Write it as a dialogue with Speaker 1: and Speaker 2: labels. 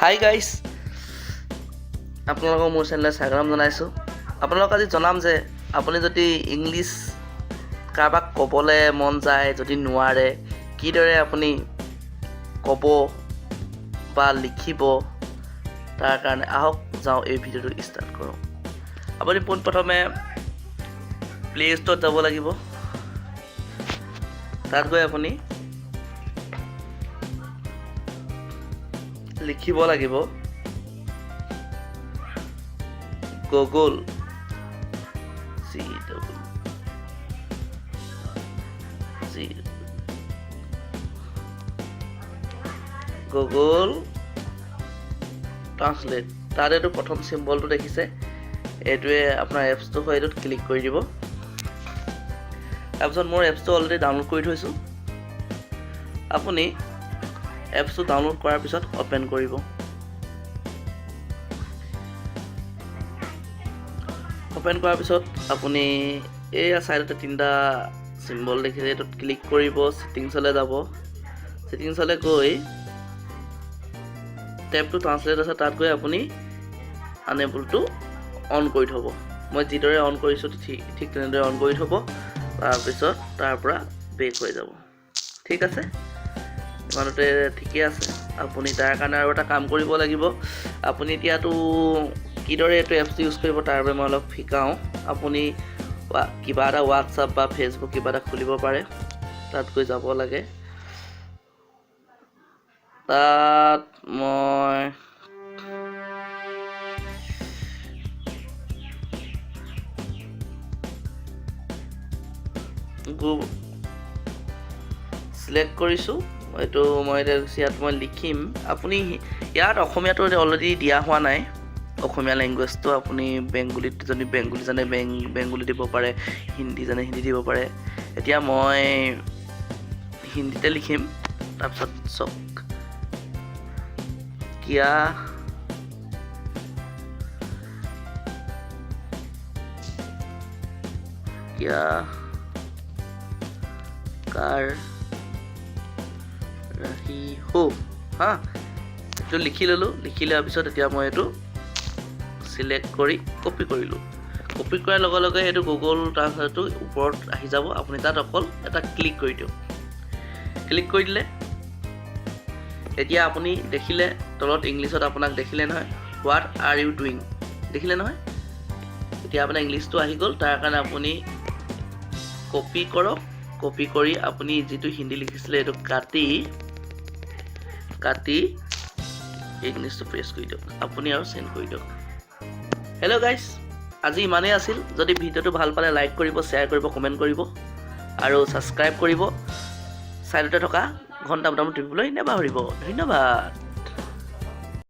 Speaker 1: Hi guys, আপোনালোকক মোৰ চেনেললৈ স্বাগতম জনাইছোঁ। আপোনালোকক আজি জনাম যে আপুনি যদি ইংলিছ কাৰোবাক ক'বলৈ মন যায়, যদি নোৱাৰে, কিদৰে আপুনি ক'ব বা লিখিব, তাৰ কাৰণে আহক যাওঁ এই ভিডিঅ'টো ষ্টাৰ্ট কৰোঁ। আপুনি পোনপ্ৰথমে প্লে ষ্ট'ৰত যাব লাগিব। তাত গৈ আপুনি লিখিব লাগিব গুগল গুগল ট্ৰান্সলেট। তাত এইটো প্ৰথম চিম্বলটো দেখিছে, এইটোৱে আপোনাৰ এপছটো হয়। এইটোত ক্লিক কৰি দিব। তাৰপিছত মোৰ এপছটো অলৰেডি ডাউনলোড কৰি থৈছোঁ। আপুনি এপছটো ডাউনলোড কৰাৰ পিছত অ'পেন কৰিব। অ'পেন কৰাৰ পিছত আপুনি এইয়া ছাইডতে তিনিটা চিম্বল দেখিছে, এইটোত ক্লিক কৰিব। ছেটিংছলৈ যাব। ছেটিংছলৈ গৈ টেপ টু ট্ৰান্সলেট আছে, তাত গৈ আপুনি আনএবলটো অন কৰি থ'ব। মই যিদৰে অন কৰিছোঁ ঠিক তেনেদৰে অন কৰি থ'ব। তাৰপিছত তাৰ পৰা বেক হৈ যাব। ঠিক আছে, ইমানতে ঠিকে আছে। আপুনি তাৰ কাৰণে আৰু এটা কাম কৰিব লাগিব। আপুনি এতিয়াতো কিদৰে এইটো এপছ ইউজ কৰিব তাৰ বাবে মই অলপ শিকাওঁ। আপুনি কিবা এটা হোৱাটছআপ বা ফেচবুক কিবা এটা খুলিব পাৰে। তাত গৈ যাব লাগে। তাত মই চিলেক্ট কৰিছোঁ। এইটো মই ইয়াত মই লিখিম। আপুনি ইয়াত অসমীয়াটো অলৰেডি দিয়া হোৱা নাই। অসমীয়া লেংগুৱেজটো আপুনি বেংগলীত যদি বেংগলী জানে বেংগলী দিব পাৰে, হিন্দী জানে হিন্দী দিব পাৰে। এতিয়া মই হিন্দীতে লিখিম। তাৰপিছত চক কিয়া কাৰ ৰাহি হো হা, এইটো লিখি ল'লোঁ। লিখি লোৱাৰ পিছত এতিয়া মই এইটো চিলেক্ট কৰি কপি কৰিলোঁ। কপি কৰাৰ লগে লগে সেইটো গুগল ট্ৰান্সলেটটো ওপৰত আহি যাব। আপুনি তাত অকল এটা ক্লিক কৰি দিয়ক। ক্লিক কৰি দিলে এতিয়া আপুনি দেখিলে তলত ইংলিছত আপোনাক দেখিলে নহয়, হোৱাট আৰ ইউ ডুইং দেখিলে নহয়। এতিয়া আপোনাৰ ইংলিছটো আহি গ'ল। তাৰ কাৰণে আপুনি কপি কৰক। কপি কৰি আপুনি যিটো হিন্দী লিখিছিলে এইটো কাটি ইংলিছটো প্ৰেছ কৰি দিয়ক। আপুনি আৰু চেণ্ড কৰি দিয়ক। হেল্ল' গাইজ, আজি ইমানেই আছিল। যদি ভিডিঅ'টো ভাল পালে লাইক কৰিব, শ্বেয়াৰ কৰিব, কমেণ্ট কৰিব আৰু ছাবস্ক্ৰাইব কৰিব। ছাইডতে থকা ঘণ্টা বটনটো টিপিবলৈ নাপাহৰিব। ধন্যবাদ।